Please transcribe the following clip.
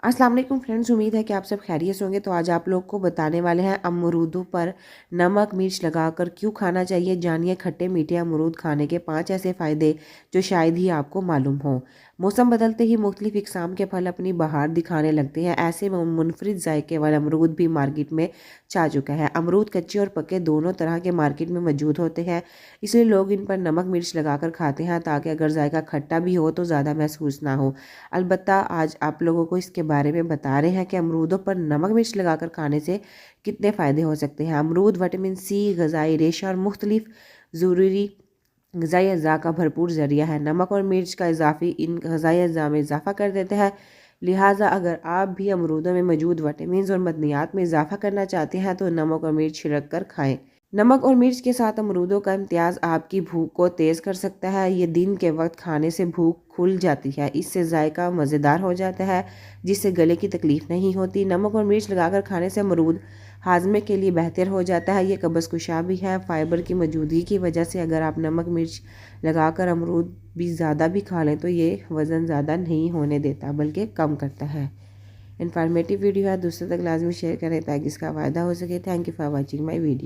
अस्सलाम वालेकुम फ्रेंड्स, उम्मीद है कि आप सब खैरियत होंगे। तो आज आप लोग को बताने वाले हैं अमरूदों पर नमक मिर्च लगाकर क्यों खाना चाहिए। जानिए खट्टे मीठे अमरूद खाने के 5 ऐसे फ़ायदे जो शायद ही आपको मालूम हो। मौसम बदलते ही मुख्तलिफ इकसाम के फल अपनी बहार दिखाने लगते हैं। ऐसे में मुनफरिद जायके वाला अमरूद भी मार्केट में छा चुका है। अमरूद कच्चे और पके दोनों तरह के मार्केट में मौजूद होते हैं, इसलिए लोग इन पर नमक मिर्च लगाकर खाते हैं ताकि अगर जायका खट्टा भी हो तो ज़्यादा महसूस ना हो। अलबत्ता आज आप लोगों को इसके बारे में बता रहे हैं कि अमरूदों पर नमक मिर्च लगाकर खाने से कितने फ़ायदे हो सकते हैं। अमरूद विटामिन सी, ग़िज़ाई रेशा और मुख्तलिफ ज़रूरी ग़िज़ाई अज़ा का भरपूर ज़रिया है। नमक और मिर्च का इजाफ़ी इन ग़िज़ाई अज़ा में इजाफ़ा कर देता है। लिहाजा अगर आप भी अमरूदों में मौजूद विटामिन और मदनियात में इजाफ़ा करना चाहते हैं तो नमक और मिर्च छिड़क कर खाएँ। नमक और मिर्च के साथ अमरूदों का इम्तियाज़ आपकी भूख को तेज़ कर सकता है। ये दिन के वक्त खाने से भूख खुल जाती है, इससे जायका मज़ेदार हो जाता है, जिससे गले की तकलीफ़ नहीं होती। नमक और मिर्च लगाकर खाने से अमरूद हाजमे के लिए बेहतर हो जाता है। ये कब्ज़ कुशा भी है। फ़ाइबर की मौजूदगी की वजह से अगर आप नमक मिर्च लगाकर अमरूद भी ज़्यादा भी खा लें तो ये वज़न ज़्यादा नहीं होने देता बल्कि कम करता है। इन्फॉर्मेटिव वीडियो है, दूसरों तक लाजमी शेयर करें ताकि इसका फ़ायदा हो सके। Thank you for watching my video.